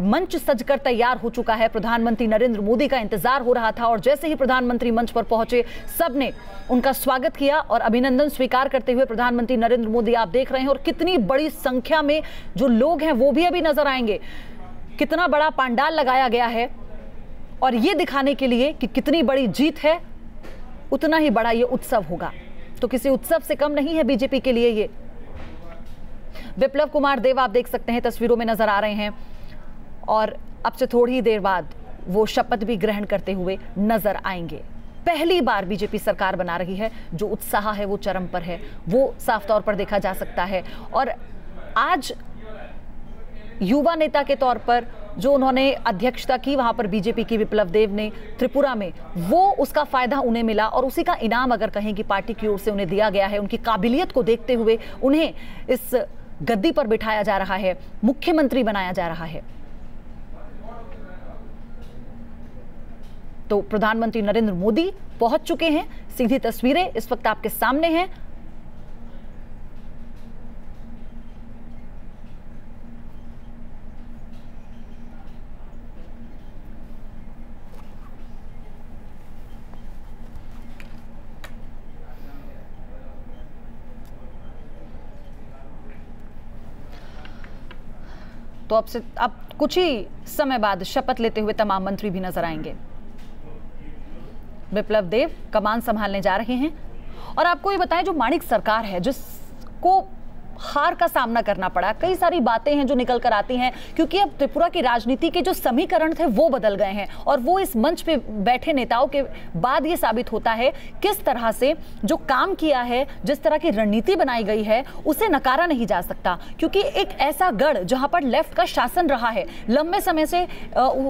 मंच सजकर तैयार हो चुका है। प्रधानमंत्री नरेंद्र मोदी का इंतजार हो रहा था और जैसे ही प्रधानमंत्री मंच पर पहुंचे सबने उनका स्वागत किया और अभिनंदन स्वीकार करते हुए प्रधानमंत्री नरेंद्र मोदी आप देख रहे हैं और कितनी बड़ी संख्या में जो लोग हैं वो भी अभी नजर आएंगे। कितना बड़ा पंडाल लगाया गया है और ये दिखाने के लिए कि कितनी बड़ी जीत है, उतना ही बड़ा ये उत्सव होगा। तो किसी उत्सव से कम नहीं है बीजेपी के लिए ये। विप्लव कुमार देव आप देख सकते हैं तस्वीरों में नजर आ रहे हैं और अब से थोड़ी ही देर बाद वो शपथ भी ग्रहण करते हुए नजर आएंगे। पहली बार बीजेपी सरकार बना रही है, जो उत्साह है वो चरम पर है, वो साफ तौर पर देखा जा सकता है। और आज युवा नेता के तौर पर जो उन्होंने अध्यक्षता की वहां पर बीजेपी की विप्लव देव ने त्रिपुरा में, वो उसका फायदा उन्हें मिला और उसी का इनाम अगर कहें कि पार्टी की ओर से उन्हें दिया गया है। उनकी काबिलियत को देखते हुए उन्हें इस गद्दी पर बिठाया जा रहा है, मुख्यमंत्री बनाया जा रहा है। तो प्रधानमंत्री नरेंद्र मोदी पहुंच चुके हैं, सीधी तस्वीरें इस वक्त आपके सामने हैं। तो अब कुछ ही समय बाद शपथ लेते हुए तमाम मंत्री भी नजर आएंगे। विप्लव देव कमान संभालने जा रहे हैं और आपको ये बताएं, जो माणिक सरकार है जिसको हार का सामना करना पड़ा, कई सारी बातें हैं जो निकल कर आती हैं क्योंकि अब त्रिपुरा की राजनीति के जो समीकरण थे वो बदल गए हैं और वो इस मंच पे बैठे नेताओं के बाद ये साबित होता है किस तरह से जो काम किया है, जिस तरह की रणनीति बनाई गई है उसे नकारा नहीं जा सकता। क्योंकि एक ऐसा गढ़ जहां पर लेफ्ट का शासन रहा है, लंबे समय से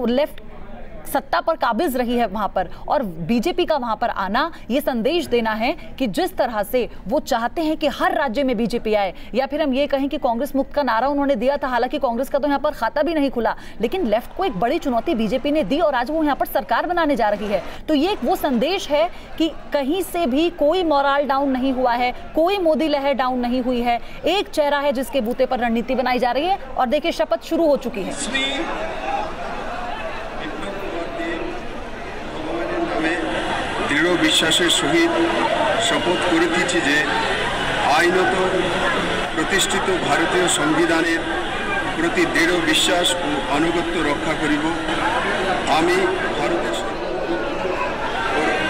लेफ्ट सत्ता पर काबिज रही है वहां पर, और बीजेपी का वहां पर आना ये संदेश देना है कि जिस तरह से वो चाहते हैं कि हर राज्य में बीजेपी आए, या फिर हम ये कहें कि कांग्रेस मुक्त का नारा उन्होंने दिया था। हालांकि कांग्रेस का तो यहाँ पर खाता भी नहीं खुला, लेकिन लेफ्ट को एक बड़ी चुनौती बीजेपी ने दी और आज वो यहाँ पर सरकार बनाने जा रही है। तो ये एक वो संदेश है कि कहीं से भी कोई मोरल डाउन नहीं हुआ है, कोई मोदी लहर डाउन नहीं हुई है। एक चेहरा है जिसके बूते पर रणनीति बनाई जा रही है और देखिए शपथ शुरू हो चुकी है। दृढ़ विश्वासेर सहित शपथ करेছি যে আইনত प्रतिष्ठित भारतीय संविधानेर प्रति दृढ़ विश्वास और अनुगत्य रक्षा करिब। आमी भारतेर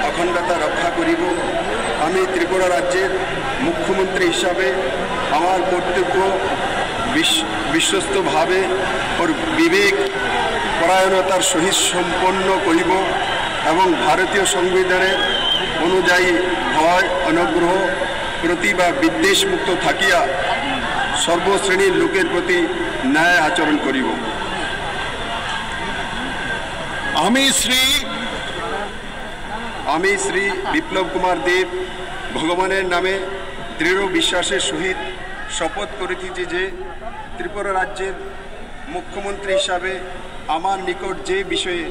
अखंडता रक्षा करिब। आमी त्रिपुरा राज्येर मुख्यमंत्री हिसाबे आमार कर्तव्य विश्वस्त भावे और विवेक परायणतार सहित सम्पन्न करिब एवं भारतीय संविधान अनुयायी भय अनुग्रह प्रति विद्वेष मुक्त थाकिया सर्वश्रेणी लोकेर प्रति न्याय आचरण करिब। आमी श्री विप्लव कुमार देव भगवानेर नामे दृढ़ विश्वासेर सहित शपथ करेছি যে त्रिपुरा राज्येर मुख्यमंत्री हिसाबे आमार निकट जे विषये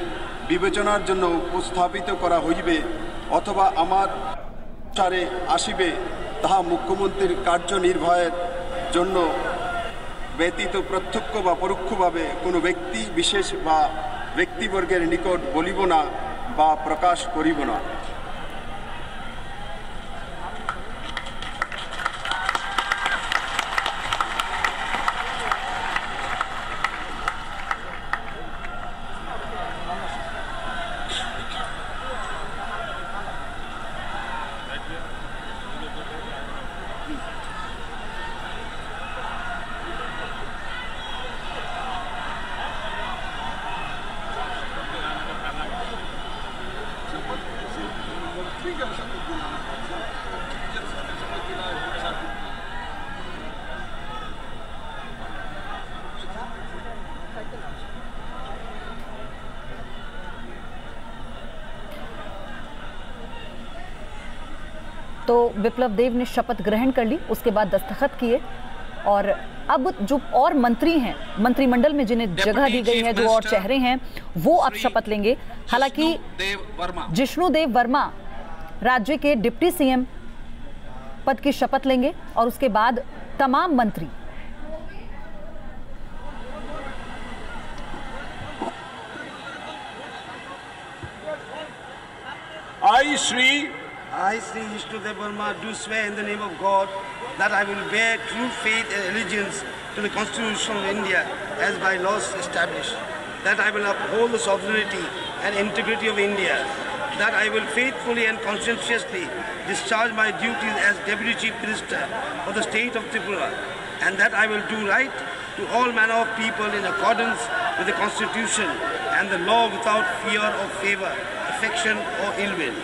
विवेचनार जन्य उपस्थापित करा हইবে अथवा आमार चारे आसिबे ताहा मुख्यमंत्री कार्यनिर्वाहेर जन्य व्यतीत प्रत्यक्ष बा परोक्षभावे कोनो व्यक्ति विशेष बा व्यक्तिवर्गेर निकट बलिब ना बा प्रकाश करिब ना। तो विप्लव देव ने शपथ ग्रहण कर ली, उसके बाद दस्तखत किए और अब जो और मंत्री हैं मंत्रिमंडल में जिन्हें जगह दी गई है, जो और चेहरे हैं वो अब शपथ लेंगे। हालांकि जिष्णुदेव वर्मा राज्य के डिप्टी सीएम पद की शपथ लेंगे और उसके बाद तमाम मंत्री I, Sri Jishnudev Verma, do swear in the name of God that I will bear true faith and allegiance to the Constitution of India as by laws established, that I will uphold the sovereignty and integrity of India, that I will faithfully and conscientiously discharge my duties as Deputy Chief Minister of the state of Tripura, and that I will do right to all manner of people in accordance with the Constitution and the law without fear or favor, affection or ill will.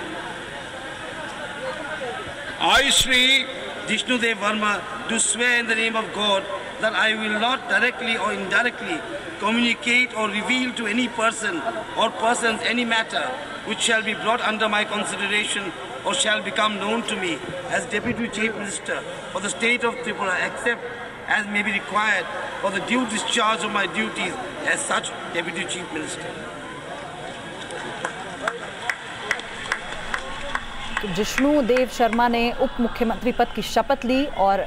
I, Sri Jishnudev Verma, do swear in the name of God that I will not directly or indirectly communicate or reveal to any person or persons any matter which shall be brought under my consideration or shall become known to me as Deputy Chief Minister of the state of Tripura, except as may be required for the due discharge of my duties as such Deputy Chief Minister. Jishnu Dev Sharma ने उप मुख्यमंत्री पद की शपथ ली और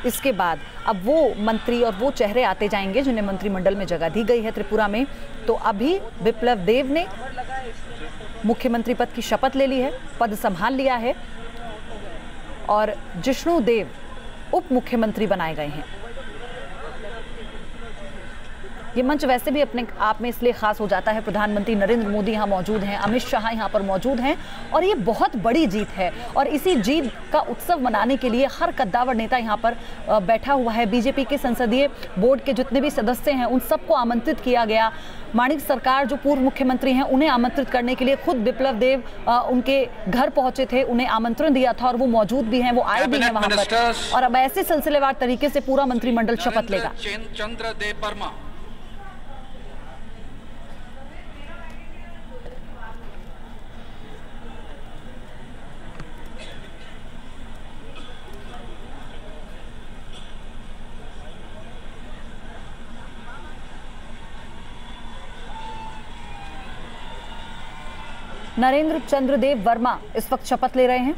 इसके बाद अब वो मंत्री और वो चेहरे आते जाएंगे जिन्हें मंत्रिमंडल में जगह दी गई है त्रिपुरा में। तो अभी बिप्लब देव ने मुख्यमंत्री पद की शपथ ले ली है, पद संभाल लिया है और जिष्णुदेव उप मुख्यमंत्री बनाए गए हैं। ये मंच वैसे भी अपने आप में इसलिए खास हो जाता है, प्रधानमंत्री नरेंद्र मोदी यहाँ मौजूद हैं, अमित शाह यहाँ पर मौजूद हैं और ये बहुत बड़ी जीत है और इसी जीत का उत्सव मनाने के लिए हर कद्दावर नेता यहाँ पर बैठा हुआ है। बीजेपी के संसदीय बोर्ड के जितने भी सदस्य हैं उन सबको आमंत्रित किया गया। माणिक सरकार जो पूर्व मुख्यमंत्री हैं उन्हें आमंत्रित करने के लिए खुद बिप्लब देव उनके घर पहुंचे थे, उन्हें आमंत्रण दिया था और वो मौजूद भी हैं, वो आए भी हैं वहां पर और अब ऐसे सिलसिलेवार तरीके से पूरा मंत्रिमंडल शपथ लेगा। चंद्रदेव वर्मा, नरेंद्र चंद्रदेव वर्मा इस वक्त शपथ ले रहे हैं।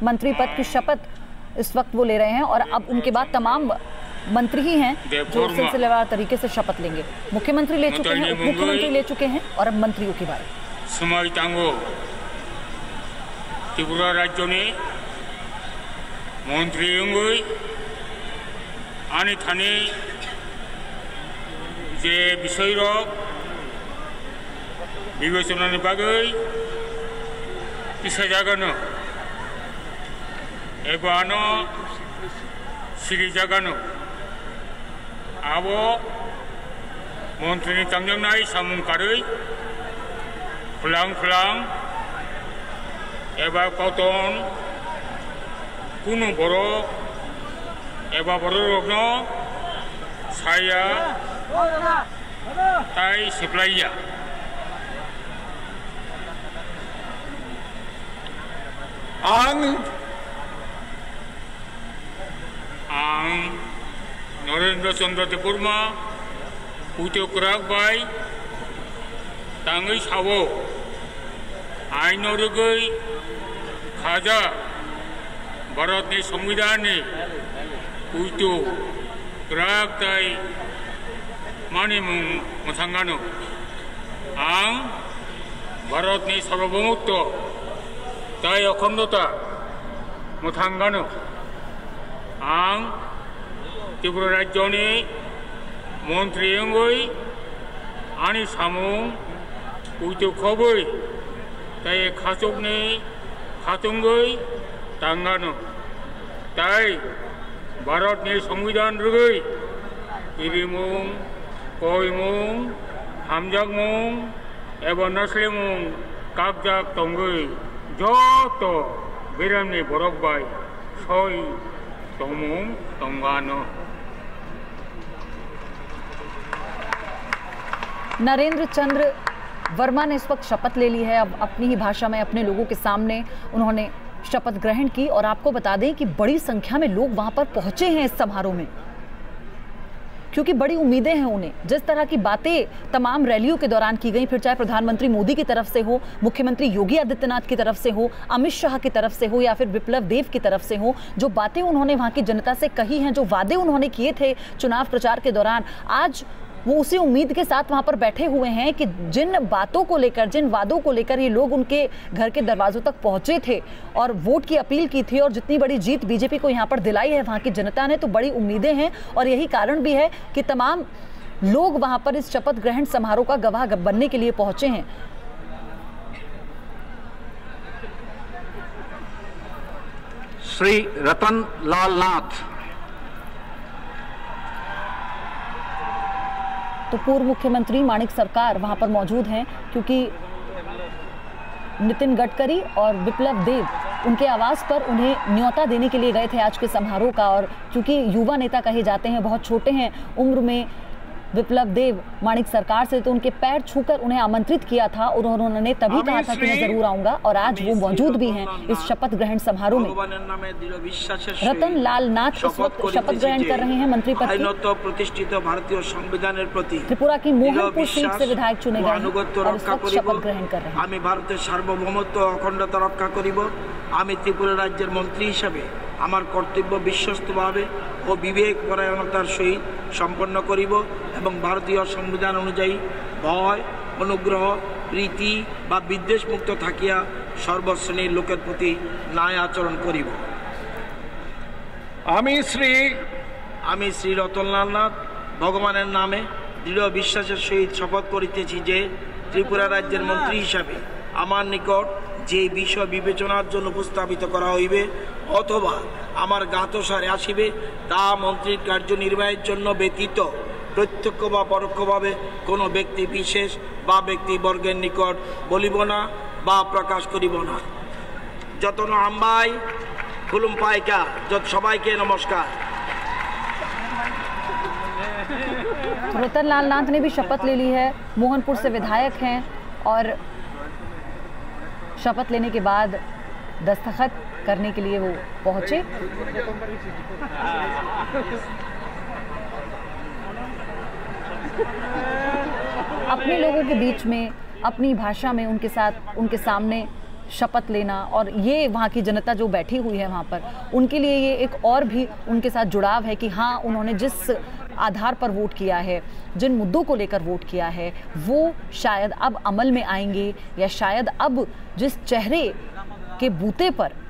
मंत्री पद की शपथ इस वक्त वो ले रहे हैं और अब उनके बाद तमाम मंत्री ही हैं जो सिलसिलेवार तरीके से शपथ लेंगे। मुख्यमंत्री ले चुके हैं, उप मुख्यमंत्री ले चुके हैं और अब मंत्रियों की बारी। त्रिपुरा राज्य ने मंत्री आने थाने जे विषय विवेचना बागै किसा जागानो एबानो सिरि जागानो आबो मंत्री तांजोंनाय सामुंकारै फुलां फुलां एबा कौतन कुनु बर' एबा बर'रकनो साया ताय सिप्लाइया आं नरेंद्र चंद्र वर्मा उद्योगराग बाय तांगै सावो आईन रुगै खाजा भारत नि संविधान नि उद्योगराग ताय मानिमुं मोथांगानो आं भारत नि सार्वभौमत्व ताय अखंडता मोथांगानो आं त्रिपुरा राज्यनि मंत्री आनी सामुं उद्योगखौबै ताय खाचकनि खाथुंगै तांगानो ताय भारतनि संविधान रुगै इरिमुं कयमुं हामजागमुं एबा नास्लेमुं कागजाग तंगै जोतो बिरामनि बरक बाय सय तमुं तंगानो। नरेंद्र चंद्र वर्मा ने इस वक्त शपथ ले ली है। अब अपनी ही भाषा में अपने लोगों के सामने उन्होंने शपथ ग्रहण की और आपको बता दें कि बड़ी संख्या में लोग वहां पर पहुंचे हैं इस समारोह में क्योंकि बड़ी उम्मीदें हैं उन्हें। जिस तरह की बातें तमाम रैलियों के दौरान की गई, फिर चाहे प्रधानमंत्री मोदी की तरफ से हो, मुख्यमंत्री योगी आदित्यनाथ की तरफ से हो, अमित शाह की तरफ से हो या फिर बिप्लब देव की तरफ से हो, जो बातें उन्होंने वहां की जनता से कही हैं, जो वादे उन्होंने किए थे चुनाव प्रचार के दौरान, आज वो उसी उम्मीद के साथ वहां पर बैठे हुए हैं कि जिन बातों को लेकर, जिन वादों को लेकर ये लोग उनके घर के दरवाजों तक पहुंचे थे और वोट की अपील की थी और जितनी बड़ी जीत बीजेपी को यहाँ पर दिलाई है वहां की जनता ने, तो बड़ी उम्मीदें हैं। और यही कारण भी है कि तमाम लोग वहां पर इस शपथ ग्रहण समारोह का गवाह बनने के लिए पहुंचे हैं। श्री रतन लाल नाथ। तो पूर्व मुख्यमंत्री माणिक सरकार वहां पर मौजूद हैं, क्योंकि नितिन गडकरी और विप्लव देव उनके आवास पर उन्हें न्योता देने के लिए गए थे आज के समारोह का। और क्योंकि युवा नेता कहे जाते हैं, बहुत छोटे हैं उम्र में विप्लव देव माणिक सरकार से, तो उनके पैर छूकर उन्हें आमंत्रित किया था और उन्होंने तभी कहा था कि मैं जरूर आऊंगा। और आज वो मौजूद भी हैं इस शपथ ग्रहण समारोह में। रतन लाल नाथ इस वक्त शपथ ग्रहण कर रहे हैं मंत्री पद की। प्रतिष्ठित भारतीय संविधान प्रति त्रिपुरा की मोहनपुर सीट से विधायक चुने गए हैं और इस वक्त शपथ ग्रहण कर रहे हैं। आमी भारतेर सार्वभौमत्व अखंडता रक्षा करिब। आमी त्रिपुरा राज्येर मंत्री हिसाबे आमार कर्तव्य विश्वस्तभावे और विवेक परायणतार सहित सम्पन्न करिब एवं भारतीय संविधान अनुयायी भय, अनुग्रह, प्रीति बा विद्वेष मुक्त थाकिया सर्वश्रेणीर लोकेर प्रति न्याय आचरण करिब। आमी श्री रतनलाल नाथ भगवानेर नामे दृढ़ विश्वासेर सहित शपथ करितेछि जे त्रिपुरा राज्येर मंत्री हिसाबे आमार निकट যে বিষয় বিবেচনার জন্য উপস্থাপিত করা হইবে অথবা আমার জ্ঞাতসারে আসিবে তা মন্ত্রীর কার্যনির্বাহের জন্য ব্যতীত প্রত্যক্ষ বা পরোক্ষভাবে কোনো ব্যক্তি বিশেষ বা ব্যক্তিবর্গের নিকট বলিব না বা প্রকাশ করিব না। যতন আমবাই খুলুম পাইকা যত সবাইকে নমস্कार। रतन लाल नाथ ने भी शपथ ले ली है, मोहनपुर से विधायक हैं और शपथ लेने के बाद दस्तखत करने के लिए वो पहुंचे। अपने लोगों के बीच में अपनी भाषा में उनके साथ, उनके सामने शपथ लेना, और ये वहाँ की जनता जो बैठी हुई है वहाँ पर, उनके लिए ये एक और भी उनके साथ जुड़ाव है कि हाँ, उन्होंने जिस आधार पर वोट किया है, जिन मुद्दों को लेकर वोट किया है, वो शायद अब अमल में आएंगे, या शायद अब जिस चेहरे के बूते पर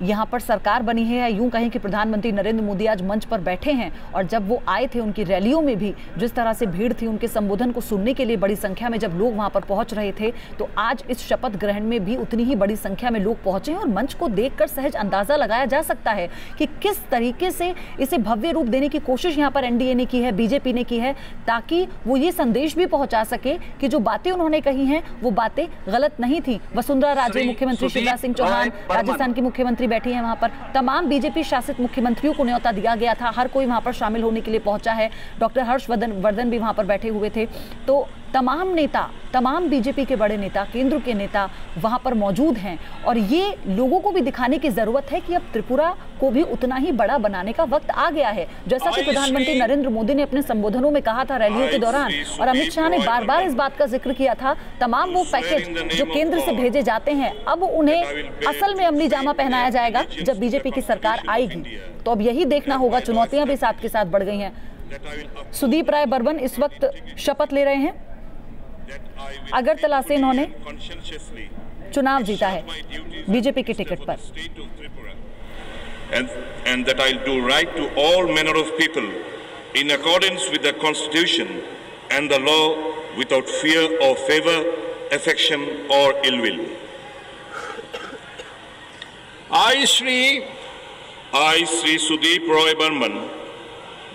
यहाँ पर सरकार बनी है, या यूं कहें कि प्रधानमंत्री नरेंद्र मोदी आज मंच पर बैठे हैं, और जब वो आए थे उनकी रैलियों में भी जिस तरह से भीड़ थी, उनके संबोधन को सुनने के लिए बड़ी संख्या में जब लोग वहाँ पर पहुँच रहे थे, तो आज इस शपथ ग्रहण में भी उतनी ही बड़ी संख्या में लोग पहुँचे हैं। और मंच को देखकर सहज अंदाजा लगाया जा सकता है कि किस तरीके से इसे भव्य रूप देने की कोशिश यहाँ पर एनडीए ने की है, बीजेपी ने की है, ताकि वो ये संदेश भी पहुँचा सके कि जो बातें उन्होंने कही हैं वो बातें गलत नहीं थी। वसुंधरा राजे, मुख्यमंत्री शिवराज सिंह चौहान, राजस्थान की मुख्यमंत्री बैठी है वहां पर, तमाम बीजेपी शासित मुख्यमंत्रियों को न्योता दिया गया था, हर कोई वहां पर शामिल होने के लिए पहुंचा है। डॉक्टर हर्षवर्धन भी वहां पर बैठे हुए थे। तो तमाम नेता, तमाम बीजेपी के बड़े नेता, केंद्र के नेता वहां पर मौजूद हैं, और ये लोगों को भी दिखाने की जरूरत है कि अब त्रिपुरा को भी उतना ही बड़ा बनाने का वक्त आ गया है। जैसा कि प्रधानमंत्री नरेंद्र मोदी ने अपने संबोधनों में कहा था रैलियों के दौरान, और अमित शाह ने बार बार इस बात का जिक्र किया था, तमाम वो पैकेज जो केंद्र से भेजे जाते हैं अब उन्हें असल में अमली जामा पहनाया जाएगा जब बीजेपी की सरकार आएगी। तो अब यही देखना होगा, चुनौतियां भी साथ के साथ बढ़ गई हैं। सुदीप राय बर्मन इस वक्त शपथ ले रहे हैं। अगरतला से इन्होंने चुनाव जीता है बीजेपी की टिकट पर। And that I'll do right to all manner of people in accordance with the Constitution and the law without fear or favor, affection or ill will. I, Sri Sudeep Roy Burman,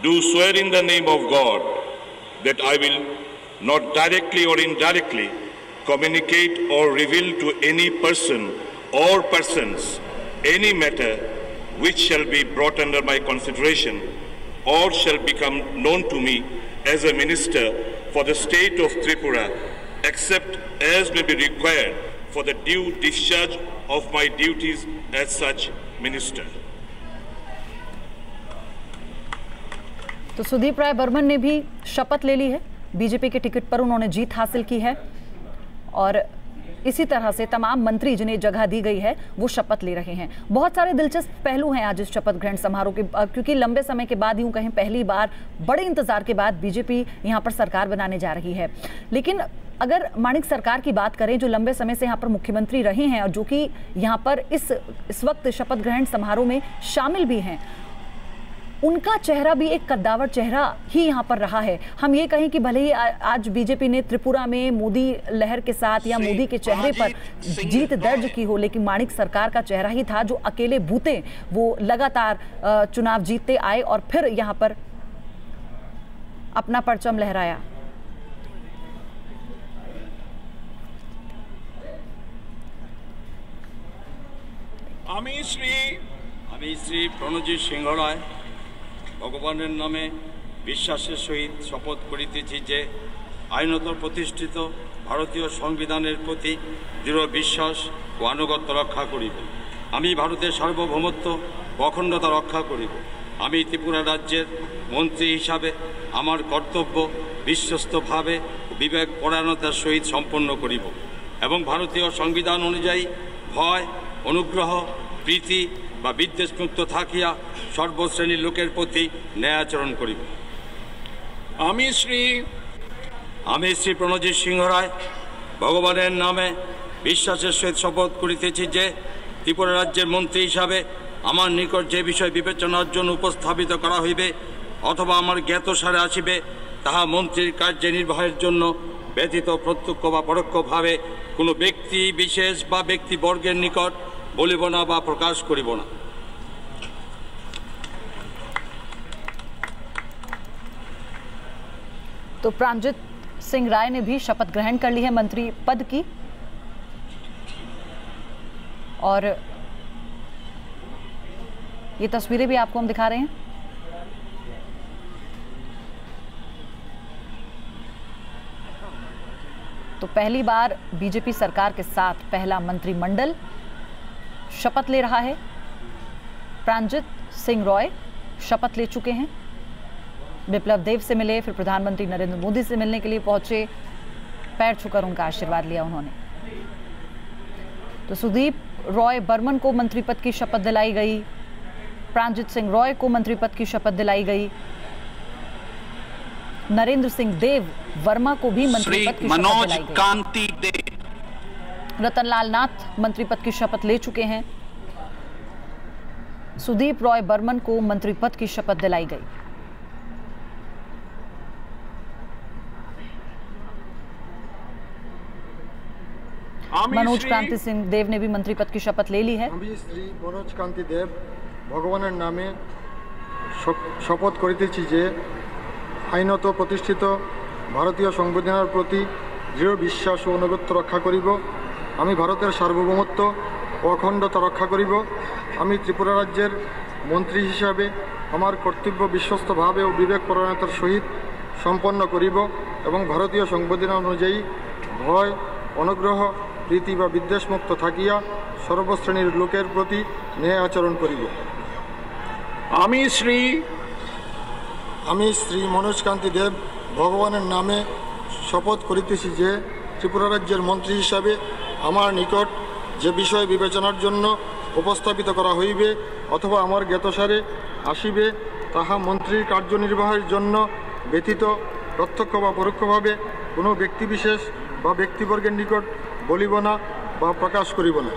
do swear in the name of God that I will not directly or indirectly communicate or reveal to any person or persons any matter which shall be brought under my consideration or shall become known to me as a minister for the state of Tripura, except as may be required for the due discharge of my duties as such minister. तो सुदीप राय बर्मन ने भी शपथ ले ली है, BJP के ticket पर उन्होंने जीत हासिल की है। और इसी तरह से तमाम मंत्री जिन्हें जगह दी गई है वो शपथ ले रहे हैं। बहुत सारे दिलचस्प पहलू हैं आज इस शपथ ग्रहण समारोह के, क्योंकि लंबे समय के बाद, यूं कहें पहली बार बड़े इंतजार के बाद बीजेपी यहां पर सरकार बनाने जा रही है। लेकिन अगर माणिक सरकार की बात करें, जो लंबे समय से यहाँ पर मुख्यमंत्री रहे हैं और जो कि यहाँ पर इस वक्त शपथ ग्रहण समारोह में शामिल भी हैं, उनका चेहरा भी एक कद्दावर चेहरा ही यहाँ पर रहा है। हम ये कहें कि भले ही आज बीजेपी ने त्रिपुरा में मोदी लहर के साथ या मोदी के चेहरे पर जीत दर्ज की हो, लेकिन माणिक सरकार का चेहरा ही था जो अकेले बूते वो लगातार चुनाव जीतते आए और फिर यहाँ पर अपना परचम लहराया। আমি শ্রী প্রণজিৎ সিংহ রায় ভগবানের নামে বিশ্বাসের সহিত শপথ করিতেছি যে আইনত প্রতিষ্ঠিত ভারতীয় সংবিধানের প্রতি দৃঢ় বিশ্বাস ও আনুগত্য রক্ষা করিব। আমি ভারতের সার্বভৌমত্ব ও অখণ্ডতা রক্ষা করিব। আমি ত্রিপুরা রাজ্যের মন্ত্রী হিসাবে আমার কর্তব্য বিশ্বস্তভাবে বিবেক পরায়ণতার সহিত সম্পন্ন করিব এবং ভারতীয় সংবিধান অনুযায়ী ভয়, অনুগ্রহ, প্রীতি বা বিদ্বেষমুক্ত থাকিয়া সর্বশ্রেণীর লোকের প্রতি ন্যায় আচরণ করিব। আমি শ্রী প্রণজিৎ সিংহ রায় ভগবানের নামে বিশ্বাসের সহিত শপথ করিতেছি যে ত্রিপুরা রাজ্যের মন্ত্রী হিসাবে আমার নিকট যে বিষয় বিবেচনার জন্য উপস্থাপিত করা হইবে অথবা আমার জ্ঞাতসারে আসিবে তাহা মন্ত্রীর কার্যনির্বাহের জন্য ব্যতীত প্রত্যক্ষ বা পরোক্ষভাবে কোনো ব্যক্তি বিশেষ বা ব্যক্তিবর্গের নিকট বলিব না বা প্রকাশ করিব না। तो प्रांजित सिंह राय ने भी शपथ ग्रहण कर ली है मंत्री पद की, और ये तस्वीरें भी आपको हम दिखा रहे हैं। तो पहली बार बीजेपी सरकार के साथ पहला मंत्रिमंडल शपथ ले रहा है। प्रांजित सिंह रॉय शपथ ले चुके हैं, बिप्लब देव से मिले, फिर प्रधानमंत्री नरेंद्र मोदी से मिलने के लिए पहुंचे, पैर छूकर उनका आशीर्वाद लिया उन्होंने। तो सुदीप रॉय बर्मन को मंत्री पद की शपथ दिलाई गई, प्रांजित सिंह रॉय को मंत्री पद की शपथ दिलाई गई, नरेंद्र सिंह देव वर्मा को भी मंत्री पद की शपथ दिलाई गई। रतनलाल नाथ मंत्री पद की शपथ ले चुके हैं। सुदीप रॉय बर्मन को मंत्री पद की शपथ दिलाई गई। मनोज क्रांति सिंह देव ने भी मंत्री पद की शपथ ले ली है। श्री मनोज क्रांति देव भगवान नामे शपथ करितेछि जे आईনত प्रतिष्ठित भारतीय संविधानेर प्रति दृढ़ विश्वास और अनुगत्य रक्षा करिब। आमी भारतेर सार्वभौमत्व और अखंडता रक्षा करिब। आमी त्रिपुरा राज्येर मंत्री हिसाबे आमार कर्तव्य विश्वस्त भावे और विवेक परायणतार सहित सम्पन्न करिब एवं भारतीय संविधान अनुयायी भय, अनुग्रह, प्रीति बा विद्वेषमुक्त থাকিয়া सर्वश्रेणीर लोकेर प्रति न्याय आचरण करिब। আমি श्री मनोज कांति देव भगवान नामे शपथ करितेछि जे त्रिपुरा राज्येर मंत्री हिसाबे आमार निकट जे विषय विवेचनार जन्य उपस्थापित करा हইবে अथवा आमार জ্ঞাতসারে आसिबे ताहा मंत्रीर कार्यनिर्वाहेर जन्य व्यतीत प्रत्यक्ष बा परोक्षभावे कोनो व्यक्तिविशेष बा व्यक्तिवर्गेर निकट বলিব না বা প্রকাশ করিব না।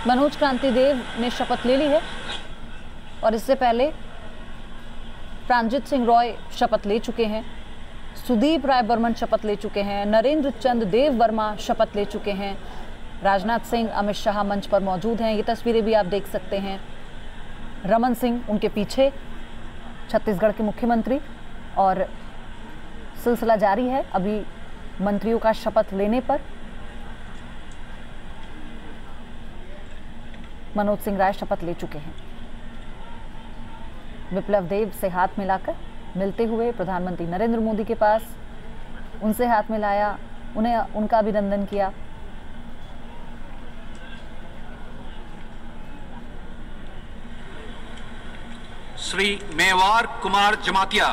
मनोज क्रांति देव ने शपथ ले ली है और इससे पहले प्रांजित सिंह रॉय शपथ ले चुके हैं, सुदीप राय बर्मन शपथ ले चुके हैं, नरेंद्र चंद देव वर्मा शपथ ले चुके हैं, राजनाथ सिंह, अमित शाह मंच पर मौजूद हैं। ये तस्वीरें भी आप देख सकते हैं। रमन सिंह उनके पीछे, छत्तीसगढ़ के मुख्यमंत्री, और सिलसिला जारी है अभी मंत्रियों का शपथ लेने पर। मनोज सिंह राय शपथ ले चुके हैं। बिप्लब देव से हाथ मिलाकर मिलते हुए प्रधानमंत्री नरेंद्र मोदी के पास, उनसे हाथ मिलाया, उनका अभिनंदन किया। श्री मेवार कुमार जमातिया।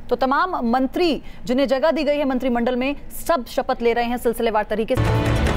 तो तमाम मंत्री जिन्हें जगह दी गई है मंत्रिमंडल में सब शपथ ले रहे हैं सिलसिलेवार तरीके से।